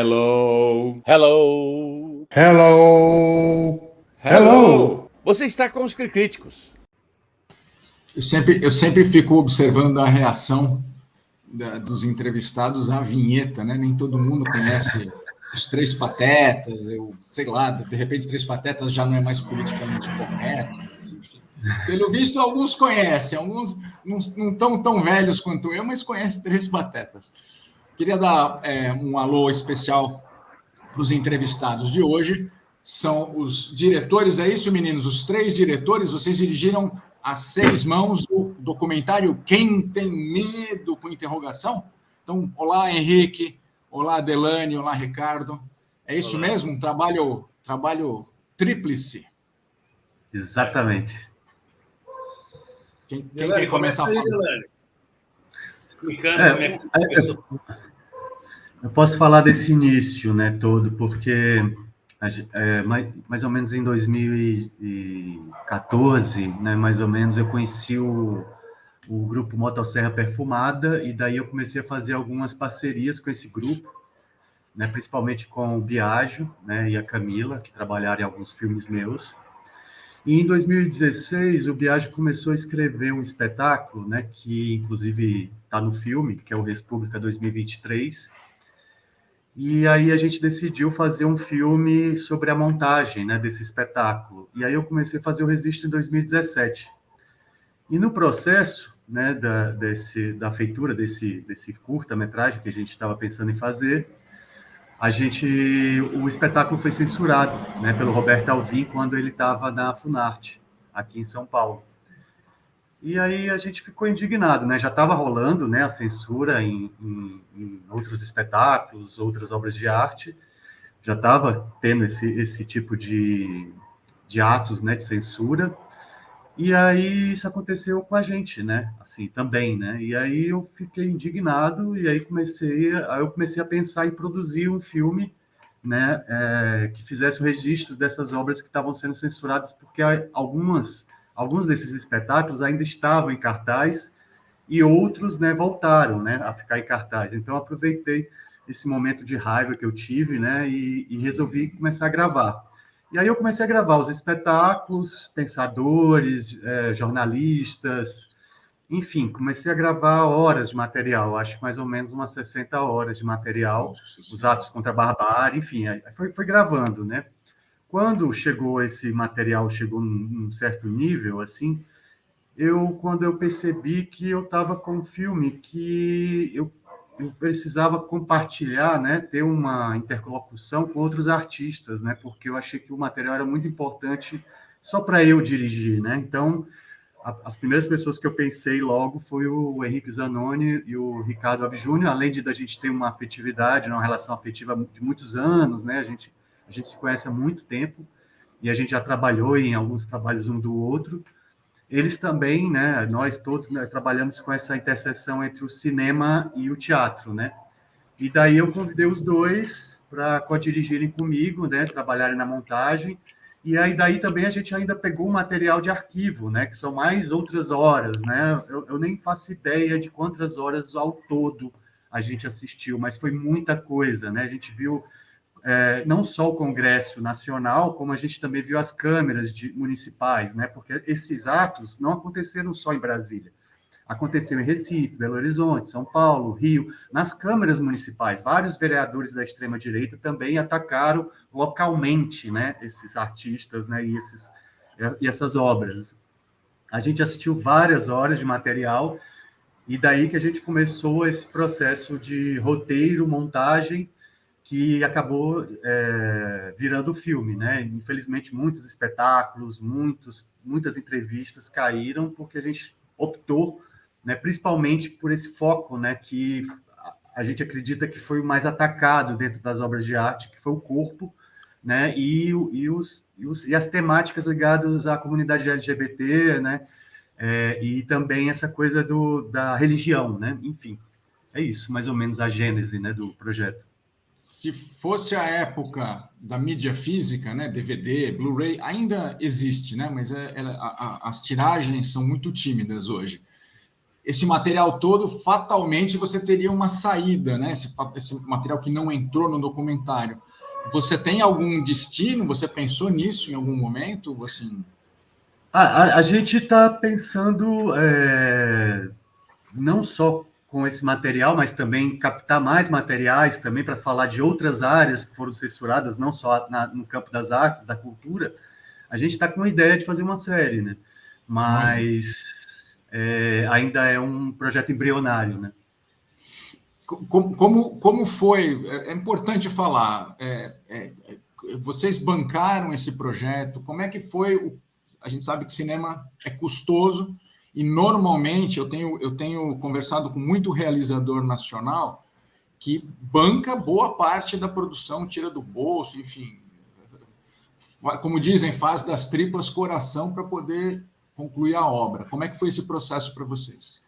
Hello. Hello! Hello! Hello. Você está com os críticos. Eu sempre fico observando a reação dos entrevistados à vinheta, né? Nem todo mundo conhece os Três Patetas, eu sei lá, de repente Três Patetas já não é mais politicamente correto, mas enfim. Pelo visto, alguns conhecem, alguns não estão tão velhos quanto eu, mas conhecem Três Patetas. Queria dar um alô especial para os entrevistados de hoje. São os diretores, é isso, meninos? Os três diretores, vocês dirigiram a 6 mãos o documentário Quem Tem Medo, com interrogação? Então, olá, Henrique, olá, Adelane, olá, Ricardo. É isso Olá. mesmo? Um trabalho tríplice. Exatamente. Quem quer começar a falar? Explicando como é que começou. Eu posso falar desse início, né, todo, porque mais ou menos em 2014, né, mais ou menos, eu conheci o grupo Motosserra Perfumada, e daí eu comecei a fazer algumas parcerias com esse grupo, né, principalmente com o Biagio, né, e a Camila, que trabalharam em alguns filmes meus. E em 2016, o Biagio começou a escrever um espetáculo, né, que inclusive está no filme, que é o República 2023. E aí a gente decidiu fazer um filme sobre a montagem, né, desse espetáculo. E aí eu comecei a fazer o Resisto em 2017. E no processo, né, da feitura desse curta-metragem que a gente estava pensando em fazer, o espetáculo foi censurado, né, pelo Roberto Alvim quando ele estava na Funarte, aqui em São Paulo. E aí a gente ficou indignado, né? Já estava rolando, né, a censura em outros espetáculos, outras obras de arte, já estava tendo esse tipo de atos, né, de censura. E aí isso aconteceu com a gente, né? Assim, também, né? E aí eu fiquei indignado e aí eu comecei a pensar em produzir um filme, né, que fizesse o registro dessas obras que estavam sendo censuradas, porque alguns desses espetáculos ainda estavam em cartaz e outros, né, voltaram, né, a ficar em cartaz. Então eu aproveitei esse momento de raiva que eu tive, né, e resolvi começar a gravar. E aí eu comecei a gravar os espetáculos, pensadores, jornalistas, enfim, comecei a gravar horas de material, acho que mais ou menos umas 60 horas de material, os atos contra a barbárie, enfim, foi gravando, né? Quando esse material chegou num certo nível, assim, quando eu percebi que eu estava com um filme que eu precisava compartilhar, né, ter uma interlocução com outros artistas, né, porque eu achei que o material era muito importante só para eu dirigir, né? Então, as primeiras pessoas que eu pensei logo foi o Henrique Zanoni e o Ricardo Abjúnior, além de da gente ter uma afetividade, uma relação afetiva de muitos anos, né? A gente se conhece há muito tempo e a gente já trabalhou em alguns trabalhos um do outro. Eles também, né, nós todos, né, trabalhamos com essa interseção entre o cinema e o teatro, né? E daí eu convidei os dois para co-dirigirem comigo, né, trabalharem na montagem. E aí daí também a gente ainda pegou um material de arquivo, né, que são mais outras horas, né? Eu nem faço ideia de quantas horas ao todo a gente assistiu, mas foi muita coisa, né? A gente viu não só o Congresso Nacional, como a gente também viu as câmeras municipais, né? Porque esses atos não aconteceram só em Brasília. Aconteceu em Recife, Belo Horizonte, São Paulo, Rio, nas câmaras municipais. Vários vereadores da extrema-direita também atacaram localmente, né, esses artistas, né, e essas obras. A gente assistiu várias horas de material, e daí que a gente começou esse processo de roteiro, montagem, que acabou virando filme, né? Infelizmente, muitos espetáculos, muitas entrevistas caíram porque a gente optou, né, principalmente por esse foco, né, que a gente acredita que foi o mais atacado dentro das obras de arte, que foi o corpo, né, e as temáticas ligadas à comunidade LGBT, né, e também essa coisa da religião, né? Enfim, é isso, mais ou menos a gênese, né, do projeto. Se fosse a época da mídia física, né, DVD, Blu-ray, ainda existe, né, mas as tiragens são muito tímidas hoje. esse material todo, fatalmente você teria uma saída, né? Esse material que não entrou no documentário. Você tem algum destino? Você pensou nisso em algum momento? Assim... A gente está pensando não só com esse material, mas também captar mais materiais também para falar de outras áreas que foram censuradas, não só no campo das artes, da cultura. A gente está com a ideia de fazer uma série, né? Mas ainda é um projeto embrionário, né? Como foi? É importante falar. Vocês bancaram esse projeto? Como é que foi? A gente sabe que cinema é custoso e normalmente eu tenho conversado com muito realizador nacional que banca boa parte da produção, tira do bolso, enfim, como dizem, faz das tripas coração para poder concluir a obra. Como é que foi esse processo para vocês?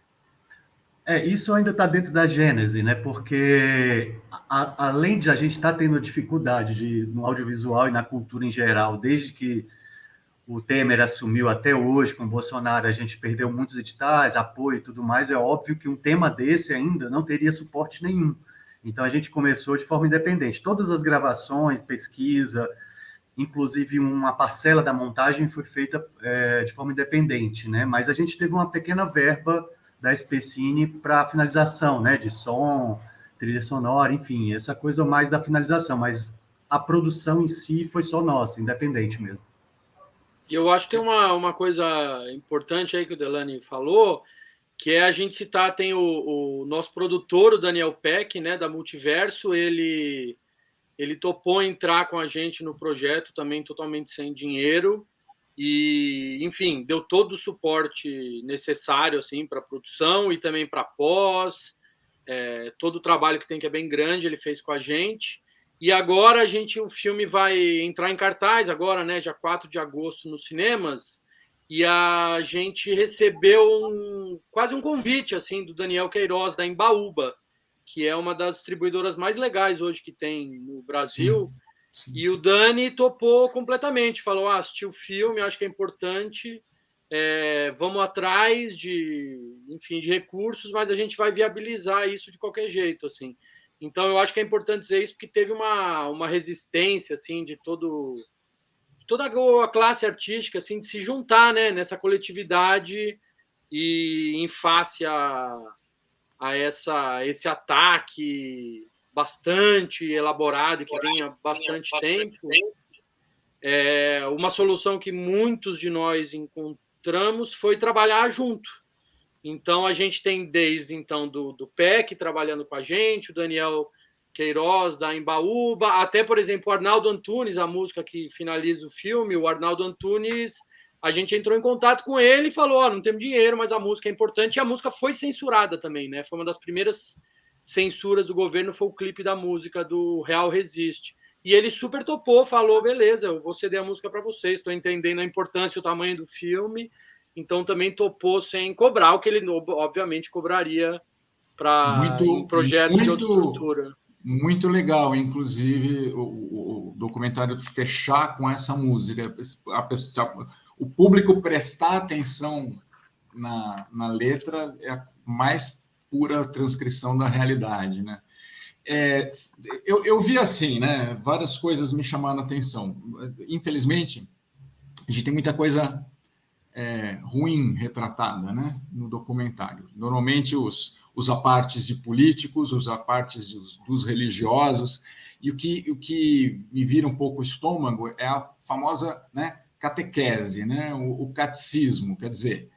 Isso ainda está dentro da gênese, né? Porque além de a gente estar tendo dificuldade no audiovisual e na cultura em geral, desde que o Temer assumiu até hoje, com o Bolsonaro, a gente perdeu muitos editais, apoio e tudo mais, é óbvio que um tema desse ainda não teria suporte nenhum. Então, a gente começou de forma independente. Todas as gravações, pesquisa, inclusive uma parcela da montagem foi feita de forma independente, né? Mas a gente teve uma pequena verba da SPCine para finalização, né? De som, trilha sonora, enfim, essa coisa mais da finalização, mas a produção em si foi só nossa, independente mesmo. E eu acho que tem uma coisa importante aí que o Delany falou, que é a gente citar, tem o nosso produtor, o Daniel Peck, né, da Multiverso, ele topou entrar com a gente no projeto também totalmente sem dinheiro e, enfim, deu todo o suporte necessário assim, para a produção e também para pós, todo o trabalho que tem, que é bem grande, ele fez com a gente. E agora o filme vai entrar em cartaz agora, né, dia 4 de agosto nos cinemas, e a gente recebeu quase um convite assim do Daniel Queiroz da Embaúba, que é uma das distribuidoras mais legais hoje que tem no Brasil. Sim. E o Dani topou completamente, falou, assistiu o filme, acho que é importante, vamos atrás de recursos, mas a gente vai viabilizar isso de qualquer jeito, assim. Então, eu acho que é importante dizer isso, porque teve uma resistência, assim, de toda a classe artística, assim, de se juntar, né, nessa coletividade e em face a esse ataque bastante elaborado, que vem há bastante tempo. Uma solução que muitos de nós encontramos foi trabalhar junto. Então, a gente tem desde então do PEC trabalhando com a gente, o Daniel Queiroz da Embaúba, até, por exemplo, o Arnaldo Antunes, a música que finaliza o filme, o Arnaldo Antunes, a gente entrou em contato com ele e falou, não temos dinheiro, mas a música é importante, e a música foi censurada também, né? Foi uma das primeiras censuras do governo, foi o clipe da música do Real Resiste. E ele super topou, falou, beleza, eu vou ceder a música para vocês, estou entendendo a importância e o tamanho do filme. Então, também topou sem cobrar, o que ele, obviamente, cobraria em projetos de outra estrutura. Muito legal, inclusive, o documentário fechar com essa música. O público prestar atenção na letra é a mais pura transcrição da realidade, né? Eu vi assim, né? Várias coisas me chamaram a atenção. Infelizmente, a gente tem muita coisa ruim retratada, né, no documentário. Normalmente os apartes de políticos, os apartes dos religiosos, e o que me vira um pouco o estômago é a famosa, né, catequese, né, o catecismo, quer dizer,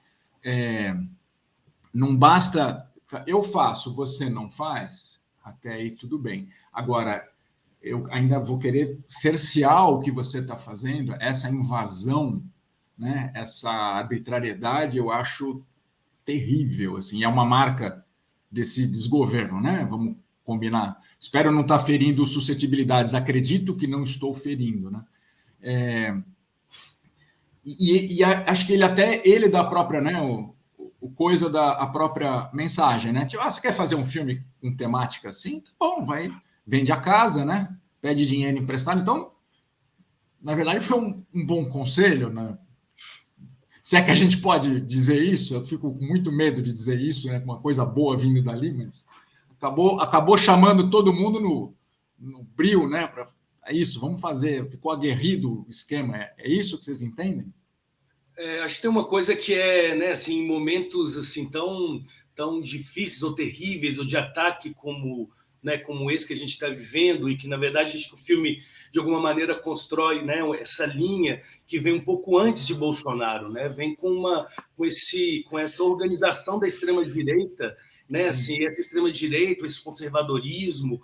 não basta eu faço, você não faz, até aí tudo bem. Agora, eu ainda vou querer cercear o que você está fazendo, essa invasão, né, essa arbitrariedade, eu acho terrível, assim, é uma marca desse desgoverno, né? Vamos combinar. Espero não estar ferindo suscetibilidades, acredito que não estou ferindo, né? Acho que ele da própria, né, o coisa da própria mensagem, né? Tipo, você quer fazer um filme com temática assim? Tá bom, vende a casa, né? Pede dinheiro emprestado. Então, na verdade, foi um bom conselho, né? Se é que a gente pode dizer isso, eu fico com muito medo de dizer isso, né, com uma coisa boa vindo dali, mas acabou chamando todo mundo no brio, né? É isso, vamos fazer. Ficou aguerrido o esquema. É isso que vocês entendem? Acho que tem uma coisa que é, né, assim, em momentos assim tão difíceis ou terríveis ou de ataque como, né, como esse que a gente está vivendo, e que na verdade acho que o filme de alguma maneira constrói, né, essa linha que vem um pouco antes de Bolsonaro, né, vem com essa organização da extrema direita, né, assim, essa extrema direita, esse conservadorismo,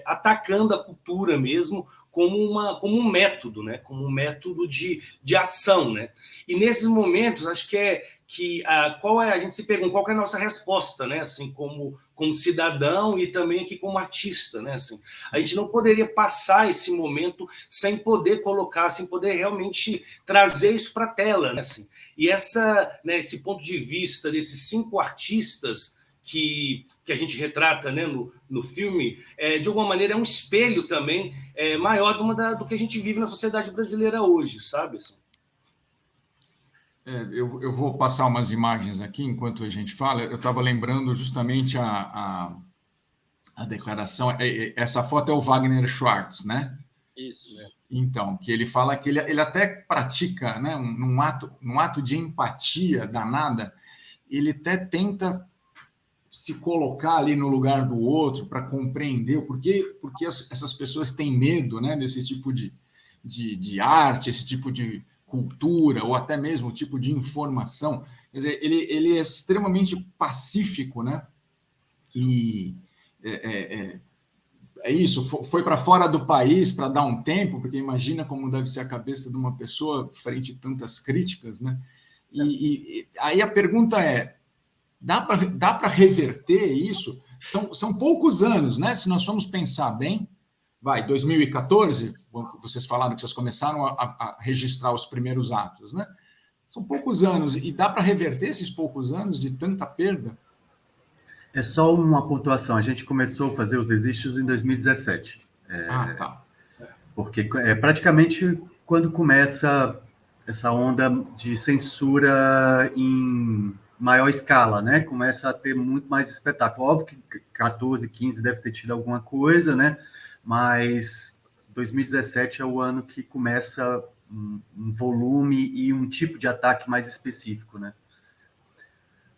atacando a cultura mesmo como um método, né, como um método de ação, né. E nesses momentos acho a gente se pergunta qual é a nossa resposta, né, assim, como cidadão e também aqui como artista, né, assim. A gente não poderia passar esse momento sem poder colocar, sem poder realmente trazer isso para a tela, né, assim. E esse ponto de vista desses 5 artistas que a gente retrata, né, no filme, de alguma maneira é um espelho também maior do que a gente vive na sociedade brasileira hoje, sabe? Assim. Eu vou passar umas imagens aqui enquanto a gente fala. Eu estava lembrando justamente a declaração. Essa foto é o Wagner Schwartz, né? Isso. Então, que ele fala que ele até pratica, né, num ato de empatia danada, ele até tenta se colocar ali no lugar do outro para compreender porque essas pessoas têm medo, né, desse tipo de arte, esse tipo de cultura, ou até mesmo o tipo de informação. Quer dizer, ele é extremamente pacífico, né? E é isso, foi para fora do país para dar um tempo, porque imagina como deve ser a cabeça de uma pessoa frente a tantas críticas, né? E aí a pergunta é, dá para reverter isso? São poucos anos, né? Se nós formos pensar bem, 2014, vocês falaram que vocês começaram a registrar os primeiros atos, né? São poucos anos, e dá para reverter esses poucos anos de tanta perda? É só uma pontuação. A gente começou a fazer os registros em 2017. Tá. Porque praticamente quando começa essa onda de censura em maior escala, né? Começa a ter muito mais espetáculo. Óbvio que 14, 15 deve ter tido alguma coisa, né? Mas 2017 é o ano que começa um volume e um tipo de ataque mais específico, né?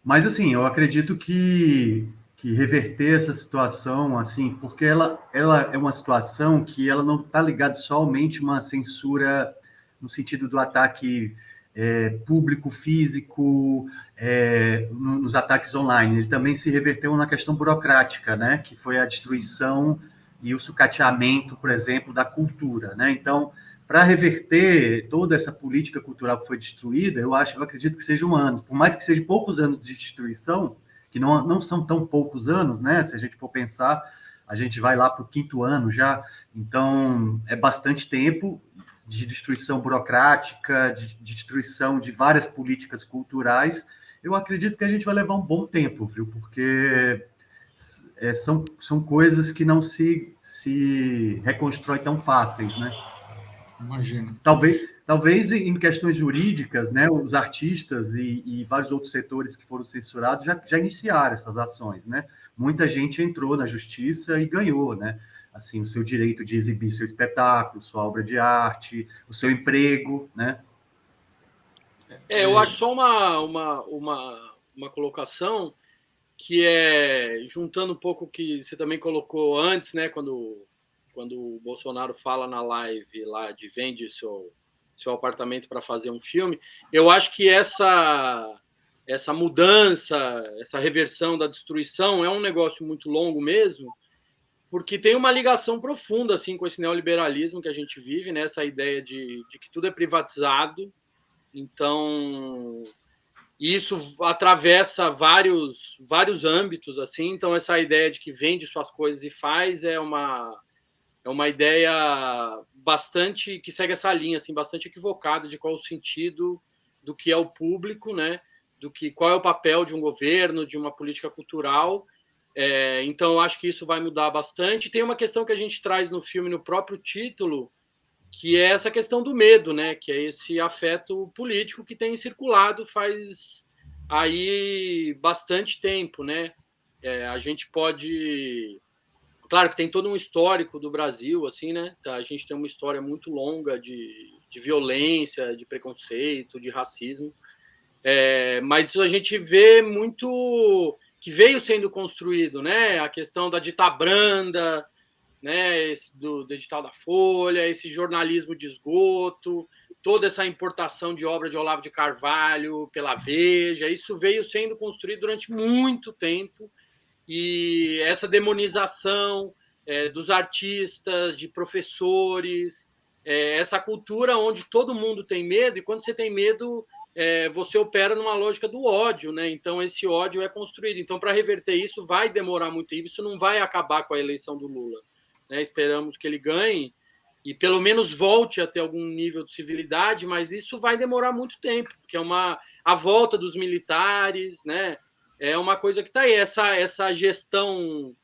Mas, assim, eu acredito que reverter essa situação, assim, porque ela é uma situação que ela não está ligada somente a uma censura no sentido do ataque público, físico, nos ataques online. Ele também se reverteu na questão burocrática, né, que foi a destruição e o sucateamento, por exemplo, da cultura, né? Então, para reverter toda essa política cultural que foi destruída, eu acredito que sejam anos, por mais que sejam poucos anos de destruição, que não são tão poucos anos, né? Se a gente for pensar, a gente vai lá para o 5º ano já, então é bastante tempo de destruição burocrática, de destruição de várias políticas culturais. Eu acredito que a gente vai levar um bom tempo, viu? Porque são coisas que não se reconstrói tão fáceis, né? Imagino. Talvez em questões jurídicas, né, os artistas e vários outros setores que foram censurados já iniciaram essas ações, né? Muita gente entrou na justiça e ganhou, né? Assim, o seu direito de exibir seu espetáculo, sua obra de arte, o seu emprego, né? Eu acho só uma colocação que juntando um pouco o que você também colocou antes, né, quando o Bolsonaro fala na live lá de vende seu apartamento para fazer um filme, eu acho que essa mudança, essa reversão da destruição é um negócio muito longo mesmo, porque tem uma ligação profunda assim com esse neoliberalismo que a gente vive, né, essa ideia de que tudo é privatizado. Então, isso atravessa vários âmbitos, assim. Então, essa ideia de que vende suas coisas e faz é uma ideia bastante que segue essa linha, assim, bastante equivocada de qual o sentido do que é o público, né? Qual é o papel de um governo, de uma política cultural. Então, eu acho que isso vai mudar bastante. Tem uma questão que a gente traz no filme, no próprio título, que é essa questão do medo, né? Que é esse afeto político que tem circulado faz aí bastante tempo, né? A gente pode... Claro que tem todo um histórico do Brasil, assim, né? A gente tem uma história muito longa de violência, de preconceito, de racismo, mas isso a gente vê muito que veio sendo construído, né? A questão da ditabranda, né? Do edital da Folha, esse jornalismo de esgoto, toda essa importação de obra de Olavo de Carvalho pela Veja, isso veio sendo construído durante muito tempo, e essa demonização dos artistas, de professores, essa cultura onde todo mundo tem medo, e quando você tem medo, você opera numa lógica do ódio, né? Então esse ódio é construído. Então, para reverter isso, vai demorar muito tempo, isso não vai acabar com a eleição do Lula, né? Esperamos que ele ganhe e pelo menos volte a ter algum nível de civilidade, mas isso vai demorar muito tempo, porque a volta dos militares, né? É uma coisa que está aí, essa gestão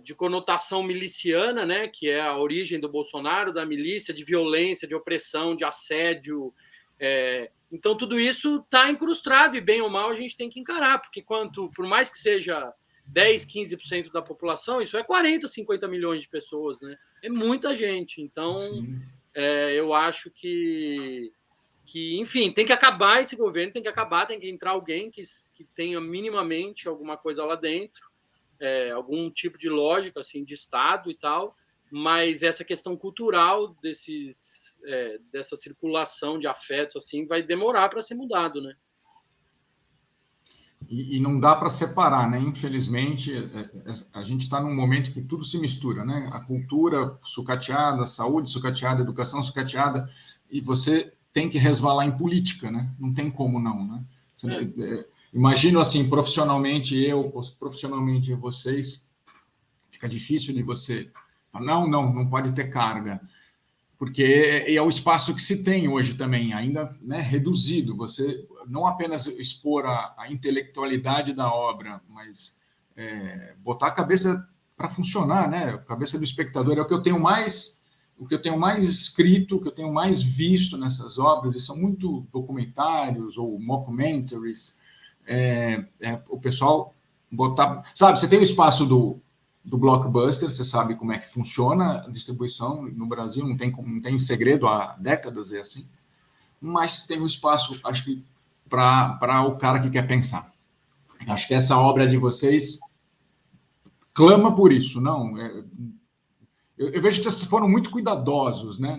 de conotação miliciana, né, que é a origem do Bolsonaro, da milícia, de violência, de opressão, de assédio. Então, tudo isso está incrustado, e bem ou mal a gente tem que encarar, porque por mais que seja 10, 15% da população, isso é 40, 50 milhões de pessoas, né? É muita gente. Então, eu acho que, enfim, tem que acabar esse governo, tem que entrar alguém que tenha minimamente alguma coisa lá dentro, algum tipo de lógica assim, de Estado e tal, mas essa questão cultural dessa circulação de afetos assim, vai demorar para ser mudado, né? E não dá para separar, né? Infelizmente, a gente está num momento que tudo se mistura, né? A cultura sucateada, a saúde sucateada, a educação sucateada, e você tem que resvalar em política, né? Não tem como não, né? Imagino assim, profissionalmente vocês, fica difícil de você falar, não pode ter carga, porque é o espaço que se tem hoje também, ainda, né, reduzido. Você não apenas expor a intelectualidade da obra, mas botar a cabeça para funcionar, né? A cabeça do espectador é o que eu tenho mais escrito, o que eu tenho mais visto nessas obras, e são muito documentários ou mockumentaries. O pessoal botar... Sabe, você tem o espaço do Blockbuster, você sabe como é que funciona a distribuição no Brasil, não tem segredo, há décadas é assim, mas tem um espaço, acho que, para o cara que quer pensar. Acho que essa obra de vocês clama por isso, não? Eu vejo que vocês foram muito cuidadosos, né,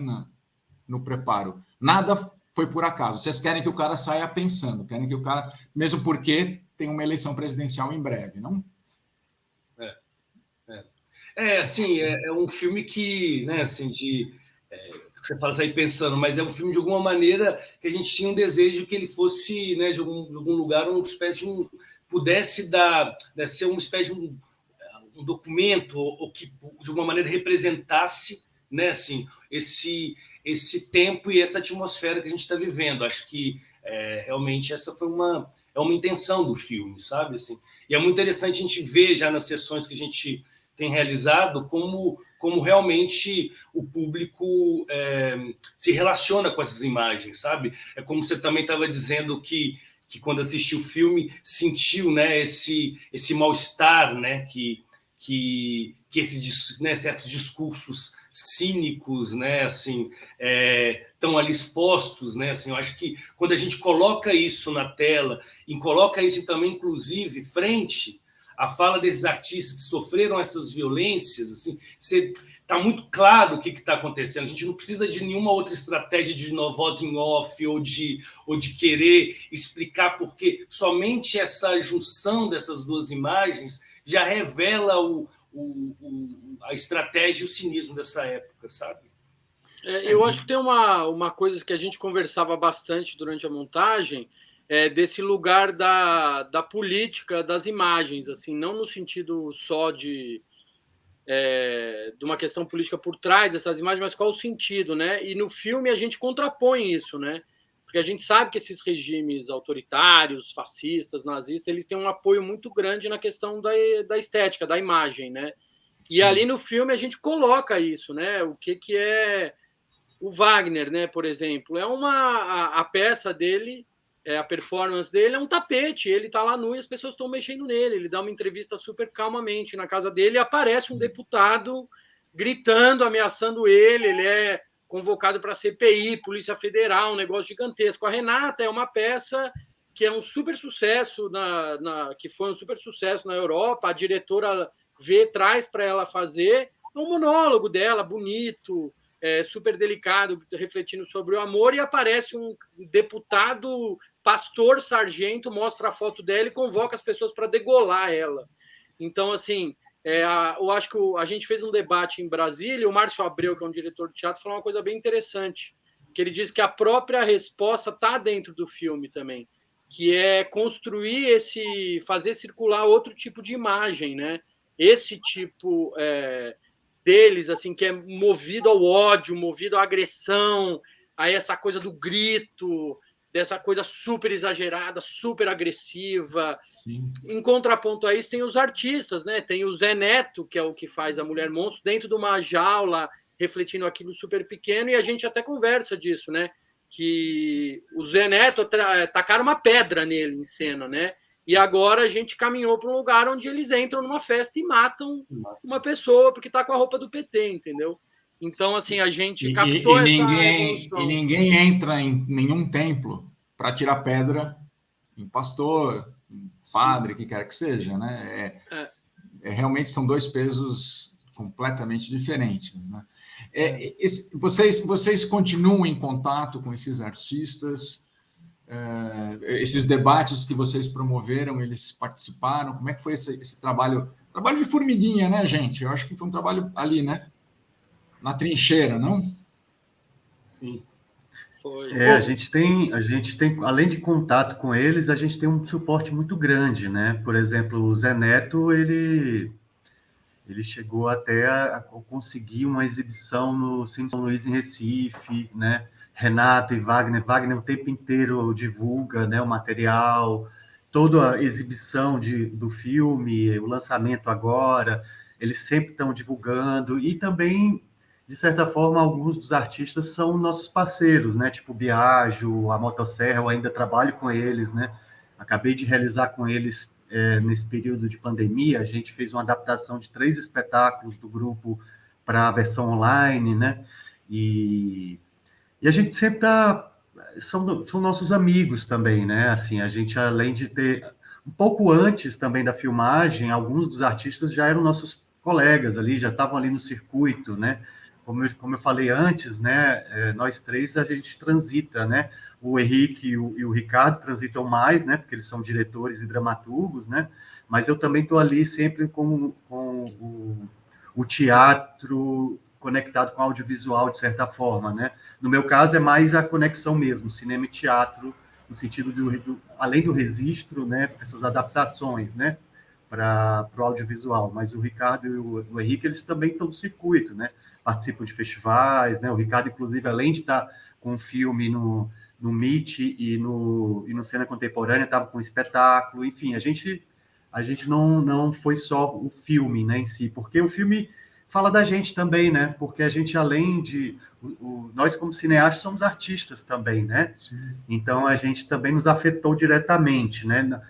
no preparo. Nada foi por acaso. Vocês querem que o cara saia pensando, querem que o cara... Mesmo porque tem uma eleição presidencial em breve, não? Assim, é um filme que, né, assim, você fala aí pensando, mas é um filme de alguma maneira que a gente tinha um desejo que ele fosse, né, de algum lugar, uma espécie de pudesse dar, né, ser uma espécie de um documento, ou que de alguma maneira representasse, né, assim, esse tempo e essa atmosfera que a gente está vivendo. Acho que realmente essa foi uma intenção do filme, sabe? Assim, e é muito interessante a gente ver já nas sessões que a gente tem realizado como realmente o público se relaciona com essas imagens, sabe? É como você também estava dizendo que quando assistiu o filme sentiu, né, esse mal-estar, né, que esses, né, certos discursos cínicos, né, assim, estão ali expostos, né, assim, eu acho que quando a gente coloca isso na tela e coloca isso também, inclusive, frente à fala desses artistas que sofreram essas violências, assim, está muito claro o que está acontecendo. A gente não precisa de nenhuma outra estratégia de voz em off ou de querer explicar, porque somente essa junção dessas duas imagens já revela a estratégia e o cinismo dessa época, sabe? Eu acho que tem uma coisa que a gente conversava bastante durante a montagem, desse lugar da política das imagens, assim, não no sentido só de uma questão política por trás dessas imagens, mas qual o sentido, né? E no filme a gente contrapõe isso, né? Porque a gente sabe que esses regimes autoritários, fascistas, nazistas, eles têm um apoio muito grande na questão da estética, da imagem, né? E ali no filme a gente coloca isso, né? O que é o Wagner, né, por exemplo, a peça dele, a performance dele é um tapete, ele está lá nu e as pessoas estão mexendo nele, ele dá uma entrevista super calmamente na casa dele e aparece um deputado gritando, ameaçando ele é convocado para a CPI, Polícia Federal, um negócio gigantesco. A Renata é uma peça que é um super sucesso, que foi um super sucesso na Europa, a diretora traz para ela fazer um monólogo dela, bonito, super delicado, refletindo sobre o amor, e aparece um deputado, pastor, sargento, mostra a foto dela e convoca as pessoas para degolar ela. Então, assim, eu acho que a gente fez um debate em Brasília, o Márcio Abreu, que é um diretor de teatro, falou uma coisa bem interessante, que ele diz que a própria resposta está dentro do filme também, que é construir fazer circular outro tipo de imagem, né? Esse tipo deles, assim, que é movido ao ódio, movido à agressão, a essa coisa do grito, dessa coisa super exagerada, super agressiva. Sim. Em contraponto a isso, tem os artistas, né? Tem o Zé Neto, que é o que faz a Mulher Monstro, dentro de uma jaula, refletindo aquilo super pequeno, e a gente até conversa disso, né? Que o Zé Neto tacaram uma pedra nele em cena, né? E agora a gente caminhou para um lugar onde eles entram numa festa e matam uma pessoa porque está com a roupa do PT, entendeu? Então, assim, a gente captou essa evolução. E ninguém entra em nenhum templo para tirar pedra em pastor, em padre, que quer que seja, né? Realmente são dois pesos completamente diferentes, né? Vocês continuam em contato com esses artistas? Esses debates que vocês promoveram, eles participaram? Como é que foi esse trabalho? Trabalho de formiguinha, né, gente? Eu acho que foi um trabalho ali, né? Na trincheira, não? Sim. Foi. A gente tem, além de contato com eles, a gente tem um suporte muito grande, né? Por exemplo, o Zé Neto, ele chegou até a conseguir uma exibição no Cine São Luís, em Recife, né? Renata e Wagner o tempo inteiro divulga, né, o material, toda a exibição do filme, o lançamento agora, eles sempre estão divulgando, e também, de certa forma, alguns dos artistas são nossos parceiros, né, tipo o Biagio, a Motosserra, eu ainda trabalho com eles, né, acabei de realizar com eles, nesse período de pandemia, a gente fez uma adaptação de 3 espetáculos do grupo para a versão online, né, e a gente sempre são nossos amigos também, né? Assim, a gente, além de ter... Um pouco antes também da filmagem, alguns dos artistas já eram nossos colegas ali, já estavam ali no circuito, né? Como eu falei antes, né? Nós três, a gente transita, né? O Henrique e o Ricardo transitam mais, né? Porque eles são diretores e dramaturgos, né? Mas eu também estou ali sempre com o teatro conectado com o audiovisual, de certa forma, né? No meu caso, é mais a conexão mesmo, cinema e teatro, no sentido além do registro, né? Essas adaptações, né? Para o audiovisual. Mas o Ricardo e o Henrique, eles também estão no circuito, né? Participam de festivais, né? O Ricardo, inclusive, além de estar com um filme no MIT e no Cena Contemporânea, estava com um espetáculo, enfim, a gente não foi só o filme, né, em si, porque o filme fala da gente também, né? Porque a gente, além de... nós, como cineastas, somos artistas também, né? Sim. Então, a gente também nos afetou diretamente, né?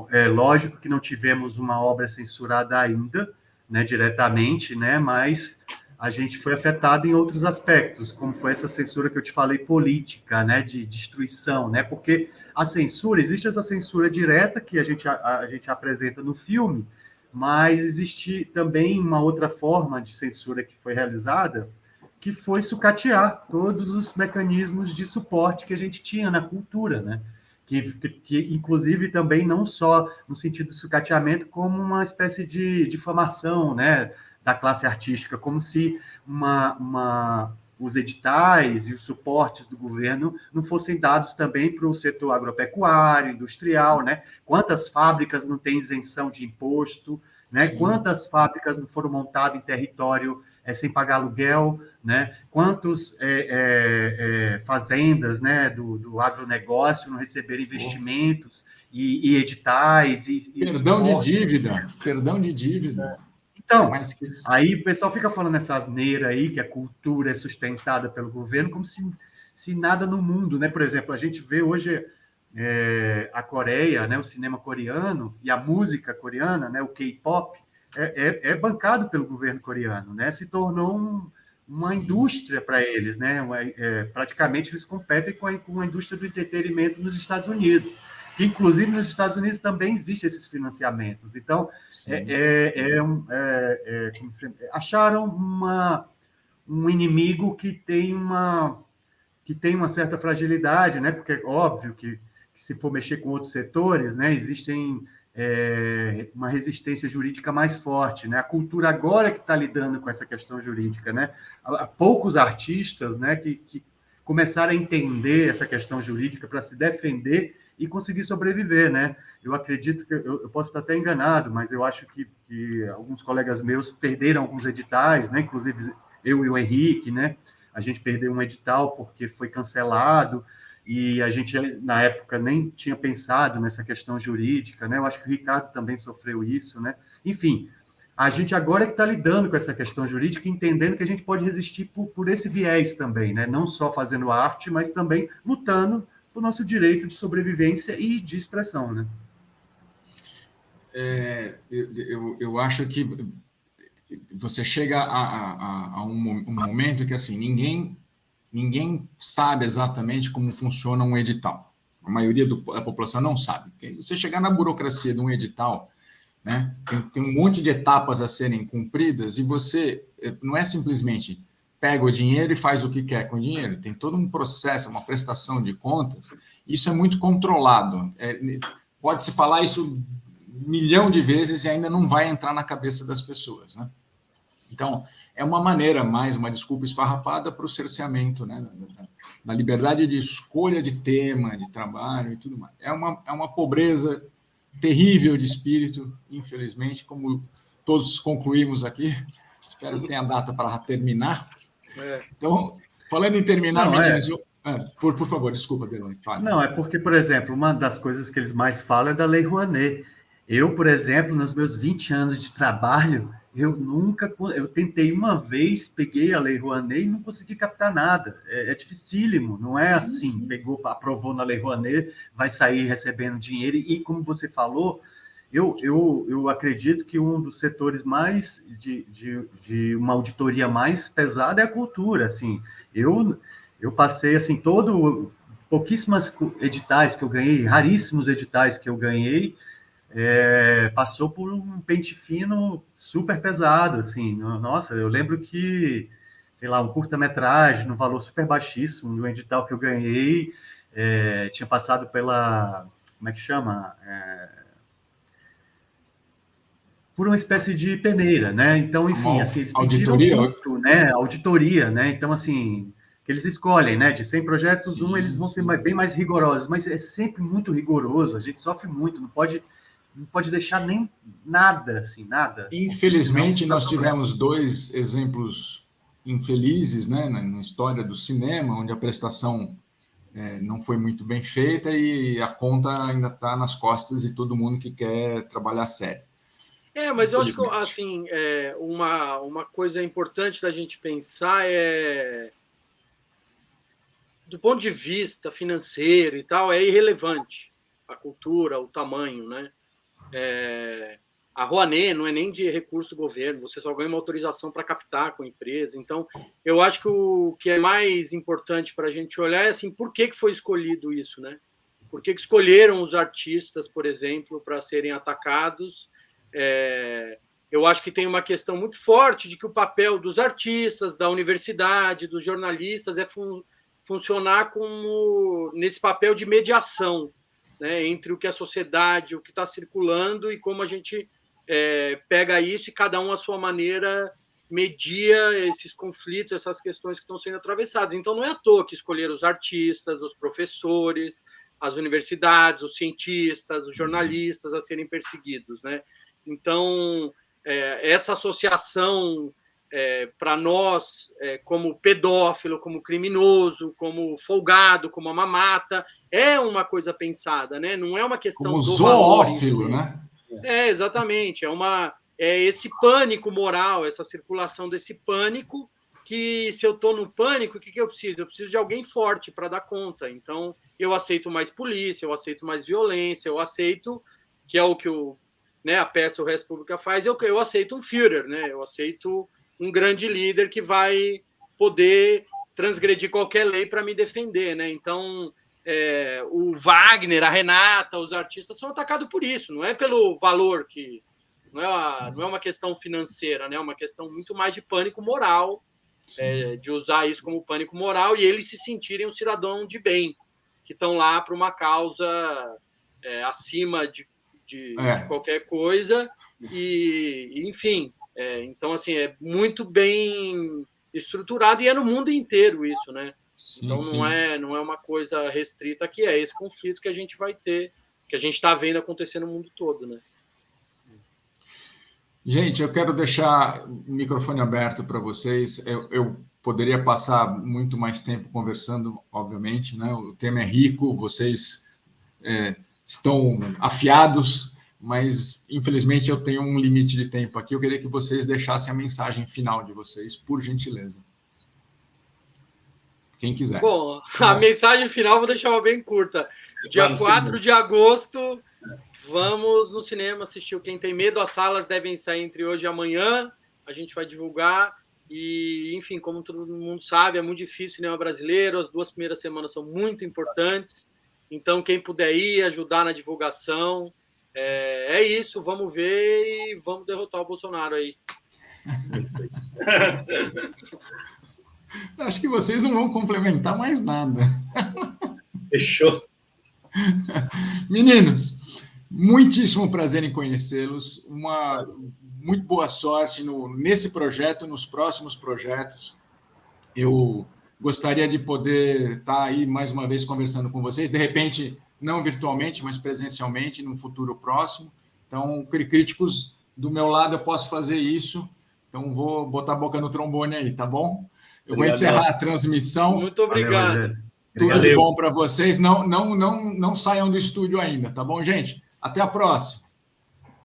É lógico que não tivemos uma obra censurada ainda, né, diretamente, né? Mas a gente foi afetado em outros aspectos, como foi essa censura que eu te falei, política, né? De destruição, né? Porque a censura, existe essa censura direta que a gente apresenta no filme, mas existe também uma outra forma de censura que foi realizada, que foi sucatear todos os mecanismos de suporte que a gente tinha na cultura, né? Que inclusive também não só no sentido de sucateamento, como uma espécie de difamação, né, da classe artística, como se os editais e os suportes do governo não fossem dados também para o setor agropecuário, industrial, né? Quantas fábricas não têm isenção de imposto, né? Quantas fábricas não foram montadas em território sem pagar aluguel, né? Quantas fazendas, né, do agronegócio não receberam investimentos e editais. Perdão de dívida. Então, mais que isso. aí o pessoal fica falando essa asneira aí, que a cultura é sustentada pelo governo, como se nada no mundo, né? Por exemplo, a gente vê hoje a Coreia, né? O cinema coreano e a música coreana, né? O K-pop, é bancado pelo governo coreano, né? Se tornou uma indústria para eles, né? Praticamente eles competem com a indústria do entretenimento nos Estados Unidos, que inclusive nos Estados Unidos também existem esses financiamentos. Então, acharam um inimigo que tem uma certa fragilidade, né? Porque é óbvio que se for mexer com outros setores, né, existem uma resistência jurídica mais forte, né? A cultura agora que está lidando com essa questão jurídica, né? Há poucos artistas, né, que começaram a entender essa questão jurídica para se defender e conseguir sobreviver, né? Eu acredito que eu posso estar até enganado, mas eu acho que alguns colegas meus perderam alguns editais, né? Inclusive eu e o Henrique, né? A gente perdeu um edital porque foi cancelado e a gente, na época, nem tinha pensado nessa questão jurídica, né? Eu acho que o Ricardo também sofreu isso, né? Enfim, a gente agora que está lidando com essa questão jurídica, entendendo que a gente pode resistir por esse viés também, né? Não só fazendo arte, mas também lutando por nosso direito de sobrevivência e de expressão, né? Eu acho que você chega a um momento que assim ninguém sabe exatamente como funciona um edital. A maioria da população não sabe. Você chegar na burocracia de um edital, né, tem um monte de etapas a serem cumpridas e você não é simplesmente pega o dinheiro e faz o que quer com o dinheiro. Tem todo um processo, uma prestação de contas. Isso é muito controlado. Pode-se falar isso 1 milhão de vezes e ainda não vai entrar na cabeça das pessoas, né? Então, é uma maneira, mais uma desculpa esfarrapada para o cerceamento, né, da liberdade de escolha de tema, de trabalho e tudo mais. É uma pobreza terrível de espírito, infelizmente, como todos concluímos aqui. Espero que tenha data para terminar. Então, falando em terminar, meninos... Por favor, desculpa, Delane, fale. Não, é porque, por exemplo, uma das coisas que eles mais falam é da Lei Rouanet. Eu, por exemplo, nos meus 20 anos de trabalho, eu tentei uma vez, peguei a Lei Rouanet e não consegui captar nada. É dificílimo, não é assim, sim. Aprovou na Lei Rouanet, vai sair recebendo dinheiro, e como você falou, eu acredito que um dos setores mais de uma auditoria mais pesada é a cultura, assim. Eu passei, assim, pouquíssimas editais que eu ganhei, raríssimos editais que eu ganhei, passou por um pente fino super pesado, assim. Nossa, eu lembro que, sei lá, um curta-metragem, no valor super baixíssimo, no edital que eu ganhei, tinha passado pela, como é que chama? Por uma espécie de peneira, né? Então, enfim, assim, eles pediram muito, né? Auditoria, né? Então, assim, que eles escolhem, né? De 100 projetos, sim, eles vão ser bem mais rigorosos, mas é sempre muito rigoroso, a gente sofre muito, não pode deixar nem nada, assim, nada. Infelizmente, nós tivemos 2 exemplos infelizes, né, na história do cinema, onde a prestação não foi muito bem feita e a conta ainda está nas costas de todo mundo que quer trabalhar sério. Mas eu acho que, assim, uma coisa importante da gente pensar do ponto de vista financeiro e tal, é irrelevante a cultura, o tamanho, né? A Rouanet não é nem de recurso do governo, você só ganha uma autorização para captar com a empresa. Então, eu acho que o que é mais importante para a gente olhar é assim, por que foi escolhido isso, né? Por que escolheram os artistas, por exemplo, para serem atacados? Eu acho que tem uma questão muito forte de que o papel dos artistas, da universidade, dos jornalistas é funcionar como nesse papel de mediação, né, entre o que a sociedade, o que está circulando e como a gente pega isso e cada um à sua maneira media esses conflitos, essas questões que estão sendo atravessadas. Então, não é à toa que escolheram os artistas, os professores, as universidades, os cientistas, os jornalistas a serem perseguidos, né? Então, essa associação para nós, como pedófilo, como criminoso, como folgado, como a mamata, é uma coisa pensada, né? Não é uma questão como do zoófilo, valor, né? Exatamente. é esse pânico moral, essa circulação desse pânico, que se eu estou no pânico, o que eu preciso? Eu preciso de alguém forte para dar conta. Então, eu aceito mais polícia, eu aceito mais violência, eu aceito, que é o que a peça O República faz, eu aceito um Führer, né? Eu aceito um grande líder que vai poder transgredir qualquer lei para me defender, né? Então, o Wagner, a Renata, os artistas são atacados por isso, não é pelo valor que... Não é uma questão financeira, né? É uma questão muito mais de pânico moral, de usar isso como pânico moral e eles se sentirem um cidadão de bem, que estão lá para uma causa acima de qualquer coisa e enfim, então assim, é muito bem estruturado e é no mundo inteiro isso, né? Sim, então não é uma coisa restrita aqui, é esse conflito que a gente vai ter, que a gente está vendo acontecer no mundo todo, né? Gente, eu quero deixar o microfone aberto para vocês. Eu poderia passar muito mais tempo conversando, obviamente, né? O tema é rico, vocês estão afiados, mas, infelizmente, eu tenho um limite de tempo aqui. Eu queria que vocês deixassem a mensagem final de vocês, por gentileza. Quem quiser. Bom, a mensagem final vou deixar uma bem curta. Dia 4 de agosto... Vamos no cinema assistir o Quem Tem Medo. As salas devem sair entre hoje e amanhã. A gente vai divulgar. E, enfim, como todo mundo sabe, é muito difícil o cinema brasileiro. As 2 primeiras semanas são muito importantes. Então, quem puder ir, ajudar na divulgação. É isso, vamos ver e vamos derrotar o Bolsonaro aí. Acho que vocês não vão complementar mais nada. Fechou. Meninos, muitíssimo prazer em conhecê-los. Muito boa sorte nesse projeto, nos próximos projetos. Eu gostaria de poder estar aí mais uma vez conversando com vocês, de repente, não virtualmente, mas presencialmente, num futuro próximo. Então, Críticos, do meu lado, eu posso fazer isso. Então, vou botar a boca no trombone aí, tá bom? Eu vou encerrar a transmissão. Muito obrigado. Valeu. Tudo de bom para vocês. Não saiam do estúdio ainda, tá bom, gente? Até a próxima.